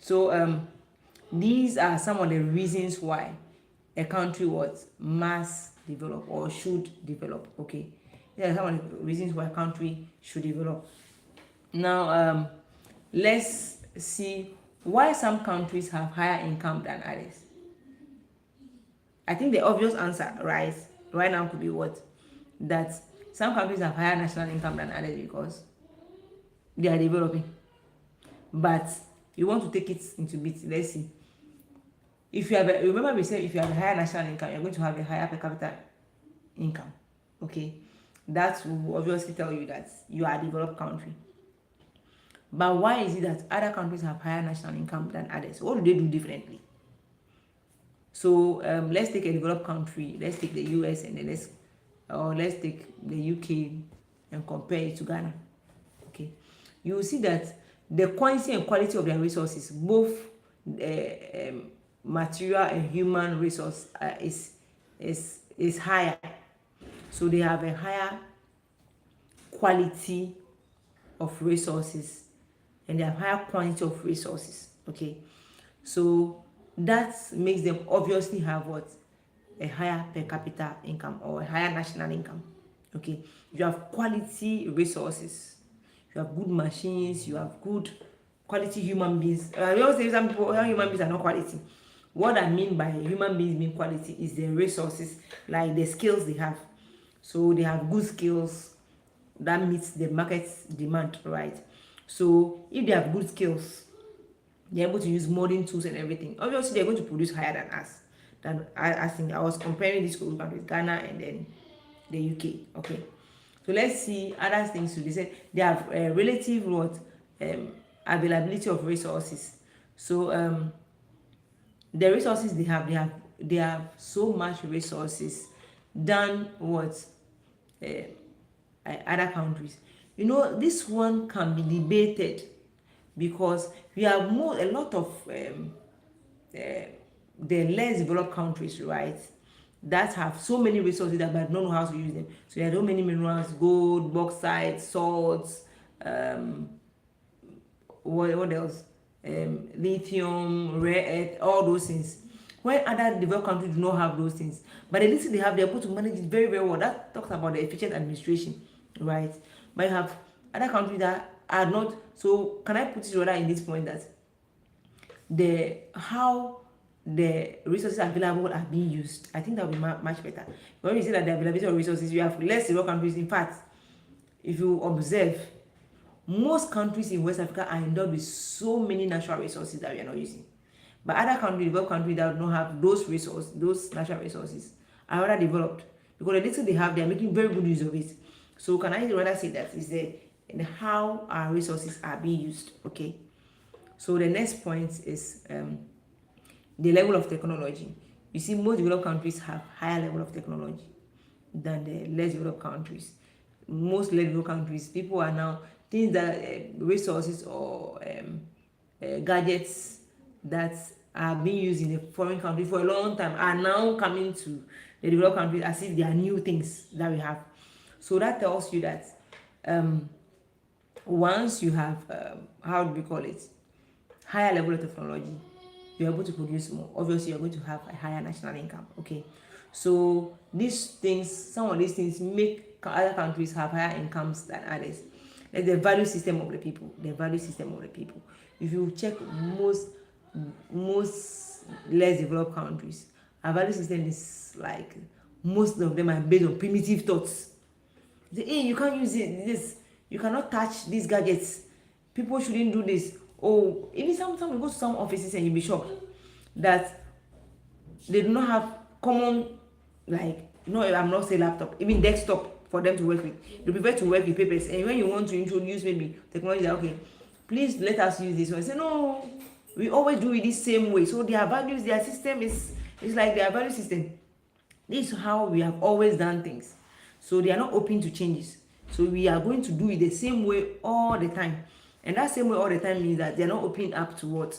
so these are some of the reasons why a country must develop or should develop. Okay, these are some of the reasons why a country should develop. Now let's see why some countries have higher income than others. I think the obvious answer right now could be that some countries have higher national income than others because they are developing. But you want to take it into bits. Let's see. If you remember we said if you have a higher national income, you're going to have a higher per capita income. Okay, that will obviously tell you that you are a developed country. But why is it that other countries have higher national income than others? What do they do differently? So let's take a developed country. Let's take the US and then let's take the UK and compare it to Ghana. Okay, you will see that the quantity and quality of their resources, both material and human resource, is higher. So they have a higher quality of resources and they have higher quantity of resources. Okay, so that makes them obviously have a higher per capita income or a higher national income. Okay, you have quality resources, you have good machines, you have good quality human beings. We always say some people human beings are not quality. What I mean by human beings being quality is the resources, like the skills they have. So they have good skills that meets the market's demand, right? So if they have good skills, they're able to use modern tools and everything. Obviously, they're going to produce higher than us. I think I was comparing this with Ghana and then the UK. Okay, so let's see other things. So they said they have relative availability of resources. So the resources they have so much resources than other countries. This one can be debated because we have a lot of the less developed countries, right, that have so many resources that but don't know how to use them. So there are so many minerals, gold, bauxite, salts, um, what else? Lithium, rare earth, all those things. When other developed countries do not have those things, but the little they have, they're able to manage it very, very well. That talks about the efficient administration, right? But you have other countries that are not. So can I put it rather in this point that the how the resources available are being used? I think that will be much better. When we say that the availability of resources, you have less developed countries. In fact, if you observe, most countries in West Africa are endowed with so many natural resources that we are not using. But other countries, developed countries that don't have those resources, those natural resources, are rather developed because the little they have, they are making very good use of it. So can I rather say that is the how our resources are being used? Okay. So the next point is the level of technology. You see, most developed countries have higher level of technology than the less developed countries. Most less developed countries, people are now things that resources or gadgets that are being used in a foreign country for a long time are now coming to the developed countries as if they are new things that we have. So that tells you that once you have how do we call it, higher level of technology, you're able to produce more. Obviously, you're going to have a higher national income. Okay, so these things, some of these things make other countries have higher incomes than others. Like the value system of the people. The value system of the people. If you check most less developed countries, our value system is like most of them are based on primitive thoughts. Say, hey, you can't use it. This you cannot touch these gadgets. People shouldn't do this. Oh, even sometimes you go to some offices and you'll be shocked that they do not have common, like, no, I'm not saying laptop, even desktop for them to work with. They prefer to work with papers. And when you want to introduce maybe technology, okay, please let us use this one. I say, no, we always do it the same way. So their values, their system is like their value system. This is how we have always done things. So they are not open to changes. So we are going to do it the same way all the time. And that same way all the time means that they are not open up to what?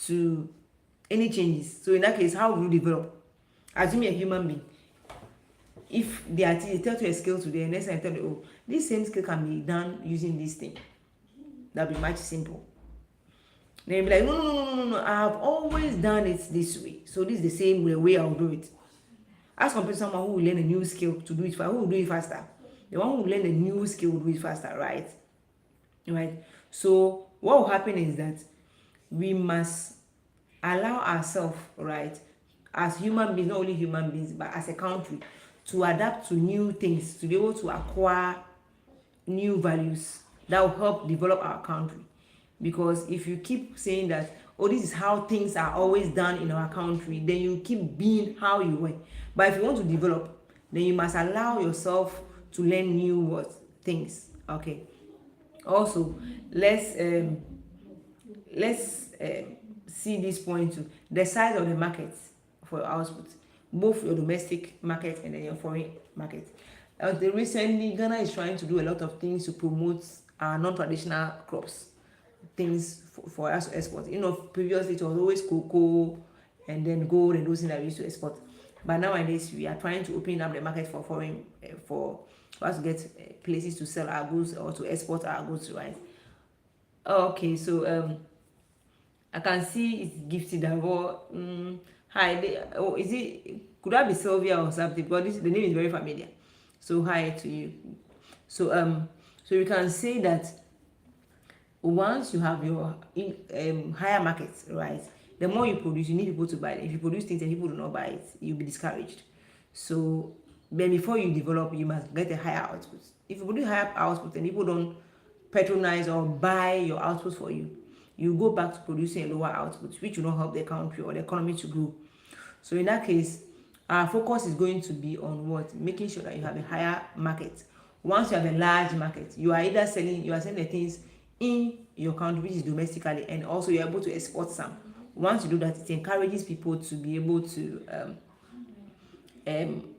To any changes. So in that case, how will you develop? Assume you're a human being. If they tell you a skill today, and next time I tell you, oh, this same skill can be done using this thing. That'll be much simple. Then you'll be like, no, I have always done it this way. So this is the same way I'll do it. As compared to someone who will learn a new skill to do it faster, who will do it faster. The one who will learn a new skill will do it faster, right? Right. So what will happen is that we must allow ourselves, right, as human beings, not only human beings, but as a country, to adapt to new things, to be able to acquire new values that will help develop our country. Because if you keep saying that, oh, this is how things are always done in our country, then you keep being how you were. But if you want to develop, then you must allow yourself to learn new things. Okay. Also, let's see this point too. The size of the market for your output, both your domestic market and then your foreign market. Recently, Ghana is trying to do a lot of things to promote our non-traditional crops, things for us to export. You know, previously it was always cocoa and then gold and those things that we used to export. But nowadays we are trying to open up the market for foreign, for us to get places to sell our goods or to export our goods, right? Okay, so I can see it's gifted that hi, is it, could that be Sylvia or something? Because the name is very familiar. So hi to you. So so you can say that once you have your higher markets, right, the more you produce, you need people to buy it. If you produce things and people do not buy it, you'll be discouraged. So then before you develop, you must get a higher output. If you produce higher output and people don't patronize or buy your output for you, you go back to producing a lower output, which will not help the country or the economy to grow. So in that case, our focus is going to be on what? Making sure that you have a higher market. Once you have a large market, you are either selling the things in your country, which is domestically, and also you're able to export some. Once you do that, it encourages people to be able to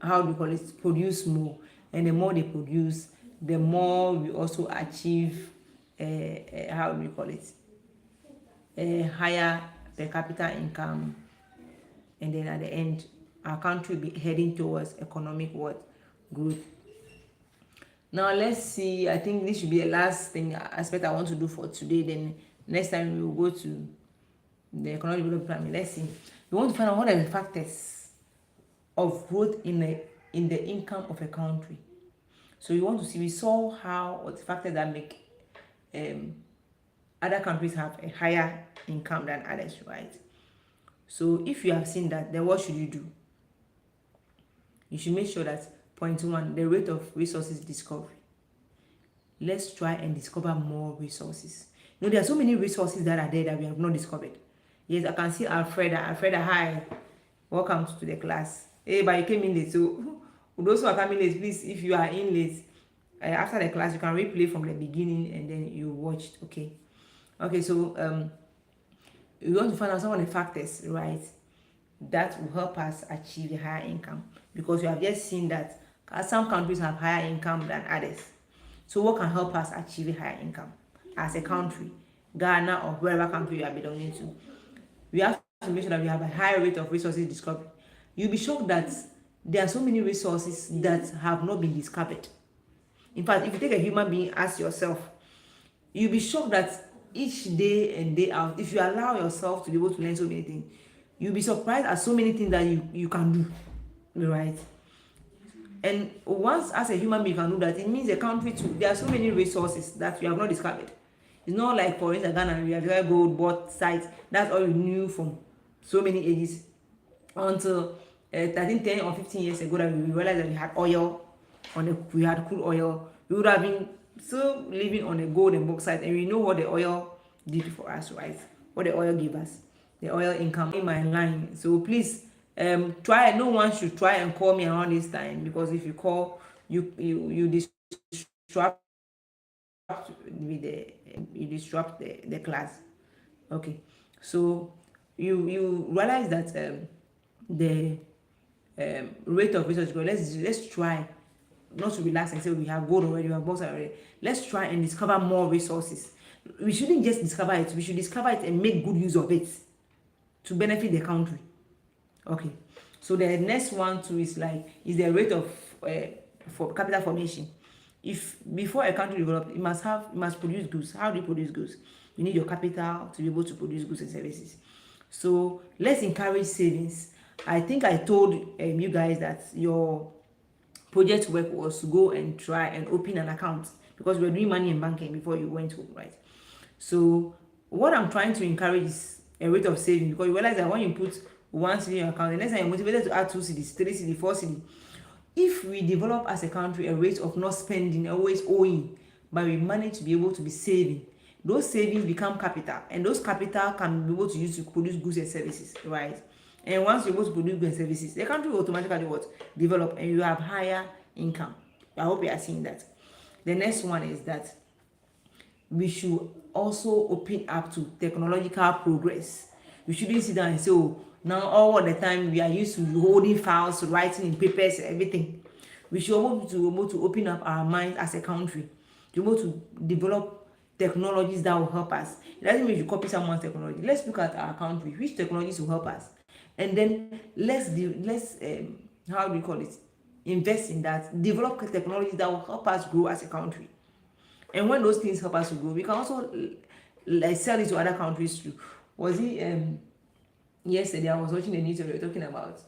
how do you call it, produce more. And the more they produce, the more we also achieve how do you call it, a higher per capita income, and then at the end, our country will be heading towards economic what growth. Now let's see. I think this should be the last thing aspect I want to do for today. Then next time we will go to the economic development plan. Let's see. We want to find out what are the factors of growth in the income of a country. So we saw how what factors that make other countries have a higher income than others, right? So if you have seen that, then what should you do? You should make sure that point one, the rate of resources discovery. Let's try and discover more resources. There are so many resources that are there that we have not discovered. Yes, I can see Alfreda. Alfreda, hi. Welcome to the class. Hey, but you came in late. So those who are coming late, please, if you are in late, after the class, you can replay from the beginning and then you watched. Okay. So we want to find out some of the factors, right, that will help us achieve a higher income, because we have just seen that some countries have higher income than others. So what can help us achieve a higher income as a country, Ghana or wherever country you are belonging to? We have to make sure that we have a higher rate of resources discovery. You'll be shocked that there are so many resources that have not been discovered. In fact, if you take a human being, ask yourself, you'll be shocked that each day and day out, if you allow yourself to be able to learn so many things, you'll be surprised at so many things that you can do, right? And once as a human being can do that, it means a country too. There are so many resources that you have not discovered. It's not like, for instance, Ghana, we have gold, bought sites. That's all we knew from so many ages until 13, 10 or 15 years ago that we realized that we had oil we had crude oil. We would have been still living on a gold and bauxite, and we know what the oil did for us, right? What the oil gave us, the oil income in my line. So please, try. No one should try and call me around this time, because if you call, you disrupt the class. Okay, so you realize that the rate of research growth. Let's try not to relax and say we have gold already, we have bauxite already. Let's try and discover more resources. We shouldn't just discover it. We should discover it and make good use of it to benefit the country. Okay, so the next one too is the rate of for capital formation. If before a country develops, it must produce goods. How do you produce goods? You need your capital to be able to produce goods and services. So let's encourage savings. I think I told you guys that your project work was to go and try and open an account, because we were doing money in banking before you went home, right? So what I'm trying to encourage is a rate of saving, because you realize that when you put 1 cedi in your account, the next time you're motivated to add 2 cedis, 3 cedis, 4 cedis. If we develop as a country a rate of not spending, always owing, but we manage to be able to be saving, those savings become capital, and those capital can be able to use to produce goods and services, right? And once you're able to produce goods and services, the country will automatically develop, and you have higher income. I hope you are seeing that. The next one is that we should also open up to technological progress. We shouldn't sit down and say, oh, now all the time we are used to holding files, writing in papers, everything. We should be able to open up our minds as a country, to be able to develop technologies that will help us. It doesn't mean you copy someone's technology. Let's look at our country. Which technologies will help us? And then let's how do you call it? Invest in that. Develop technologies that will help us grow as a country. And when those things help us to grow, we can also sell it to other countries too. Was it yesterday I was watching the news, we were talking about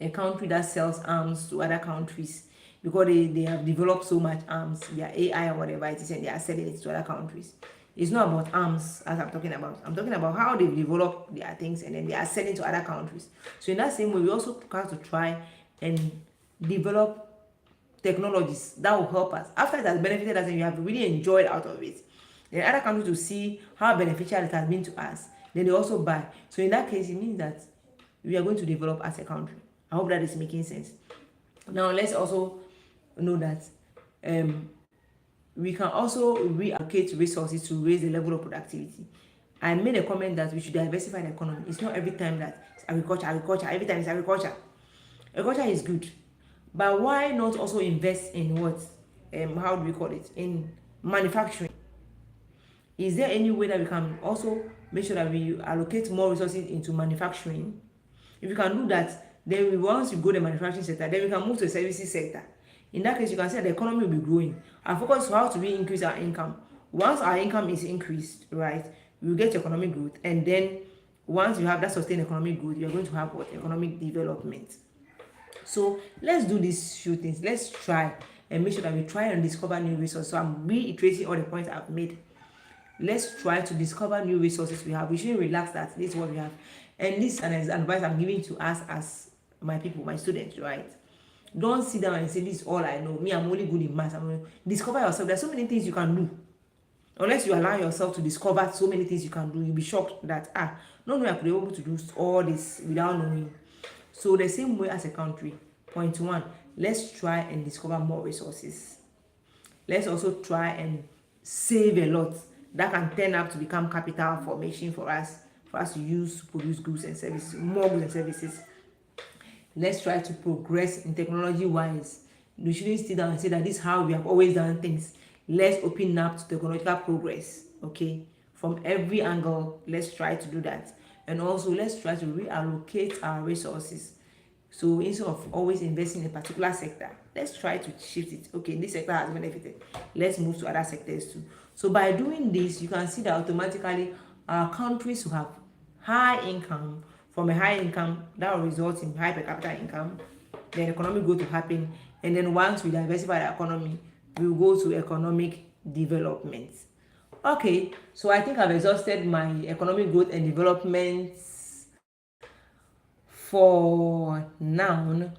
a country that sells arms to other countries, because they have developed so much arms, their AI or whatever it is, and they are selling it to other countries. It's not about arms as I'm talking about. I'm talking about how they've developed their things and then they are selling to other countries. So in that same way, we also have to try and develop technologies that will help us. After it has benefited us and we have really enjoyed out of it, then other countries to see how beneficial it has been to us, then they also buy. So in that case, it means that we are going to develop as a country. I hope that is making sense. Now let's also know that we can also reallocate resources to raise the level of productivity. I made a comment that we should diversify the economy. It's not every time that it's agriculture. Every time it's agriculture. Agriculture is good, but why not also invest in what? How do we call it? In manufacturing. Is there any way that we can also make sure that we allocate more resources into manufacturing? If you can do that, then once you go to the manufacturing sector, then we can move to the services sector. In that case, you can see that the economy will be growing. Our focus is how to we increase our income. Once our income is increased, right, we will get economic growth, and then once you have that sustained economic growth, you are going to have what? Economic development. So let's do these few things. Let's try and make sure that we try and discover new resources. So I'm reiterating all the points I've made. Let's try to discover new resources we have. We shouldn't relax that this is what we have. And this is an advice I'm giving to us as my people, my students, right? Don't sit down and say this is all I know. Me, I'm only good in maths. Discover yourself. There's so many things you can do. Unless you allow yourself to discover so many things you can do, you'll be shocked that no way I could be able to do all this without knowing. So the same way as a country, point one, let's try and discover more resources. Let's also try and save a lot that can turn up to become capital formation for us to use to produce goods and services, more goods and services. Let's try to progress in technology wise. We shouldn't sit down and say that this is how we have always done things. Let's open up to technological progress, okay? From every angle, let's try to do that. And also, let's try to reallocate our resources. So instead of always investing in a particular sector, let's try to shift it. Okay, this sector has benefited. Let's move to other sectors too. So by doing this, you can see that automatically our countries who have high income, from a high income, that will result in high per capita income, then economic growth will happen, and then once we diversify the economy, we will go to economic development. Okay, so I think I've exhausted my economic growth and development for now.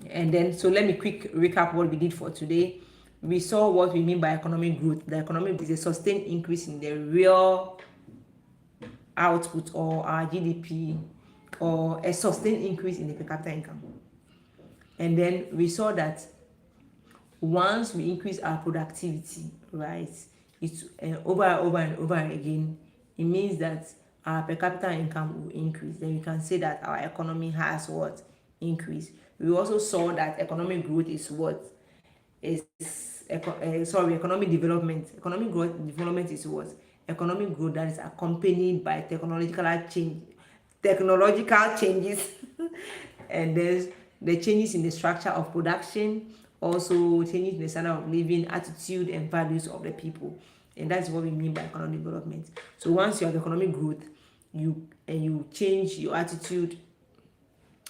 And then, so let me quick recap what we did for today. We saw what we mean by economic growth. The economic growth is a sustained increase in the real output or our GDP, or a sustained increase in the per capita income. And then we saw that once we increase our productivity, right, it's over and over again, it means that our per capita income will increase. Then we can say that our economy has what? Increased. We also saw that economic growth is what? Economic development. Economic growth development is what? Economic growth that is accompanied by technological changes and there's the changes in the structure of production, also changes in the standard of living, attitude and values of the people. And that's what we mean by economic development. So once you have economic growth, you change your attitude,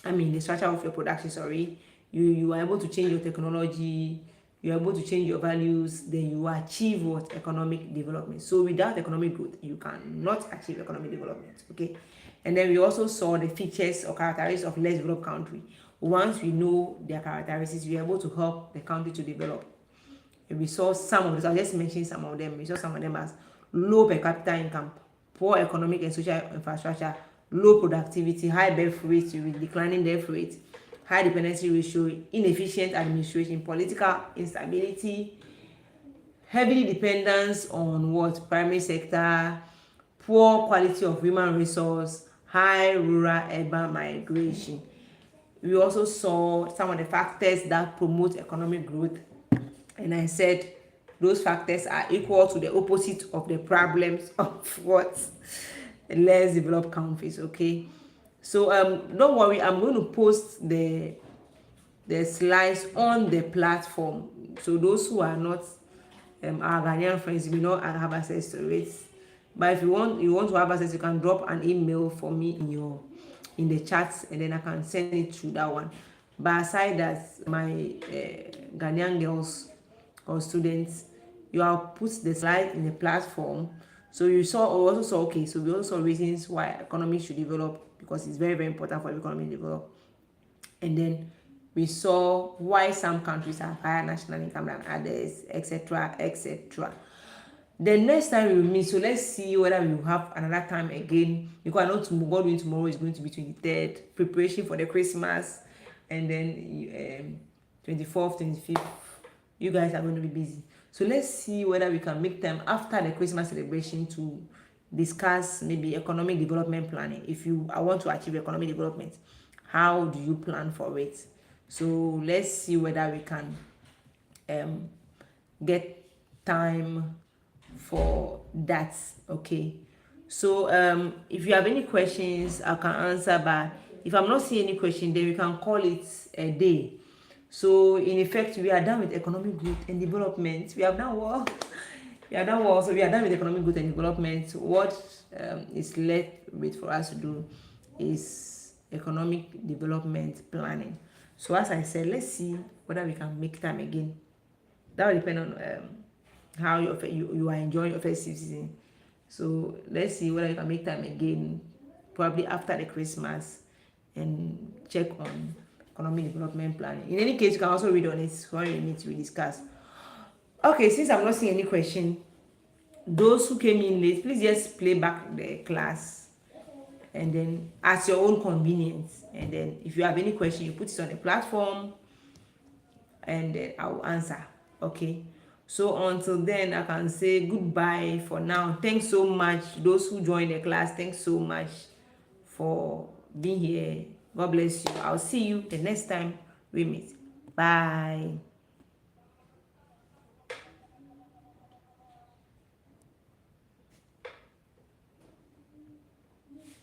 the structure of your production, you are able to change your technology, you're able to change your values, then you achieve what? Economic development. So without economic growth, you cannot achieve economic development, okay? And then we also saw the features or characteristics of less developed country. Once we know their characteristics, we're able to help the country to develop. And we saw some of this, I'll just mention some of them. We saw some of them as low per capita income, poor economic and social infrastructure, low productivity, high birth rate, declining death rate, high dependency ratio, inefficient administration, political instability, heavily dependence on what? Primary sector, poor quality of human resource, high rural-urban migration. We also saw some of the factors that promote economic growth, and I said those factors are equal to the opposite of the problems of what? Less developed countries, okay? So don't worry, I'm going to post the slides on the platform. So those who are not our Ghanaian friends, you may not have access to it. But if you want to have access, you can drop an email for me in the chat, and then I can send it through that one. But aside that, my Ghanaian girls or students, you have put the slide in the platform. So we also saw reasons why economy should develop, because it's very, very important for the economy to develop. And then we saw why some countries have higher national income than others, etc., etc. The next time we will meet, so let's see whether we will have another time again, because I know tomorrow is going to be 23rd, preparation for the Christmas, and then 24th, 25th, you guys are going to be busy. So let's see whether we can make time after the Christmas celebration to discuss maybe economic development planning. If I want to achieve economic development, how do you plan for it? So let's see whether we can get time for that. Okay, so if you have any questions I can answer, but if I'm not seeing any question, then we can call it a day. So in effect, we are done with economic growth and development. We have done well. We are done well. So we are done with economic growth and development. What is left with for us to do is economic development planning. So as I said, let's see whether we can make time again. That will depend on how you are enjoying your festive season. So let's see whether you can make time again, probably after the Christmas, and check on economic development planning. In any case, you can also read on it when you need to discuss. Okay, since I'm not seeing any question, those who came in late, please just play back the class and then at your own convenience. And then if you have any question, you put it on the platform and then I'll answer. Okay. So until then, I can say goodbye for now. Thanks so much. Those who joined the class, thanks so much for being here. God bless you. I'll see you the next time we meet. Bye.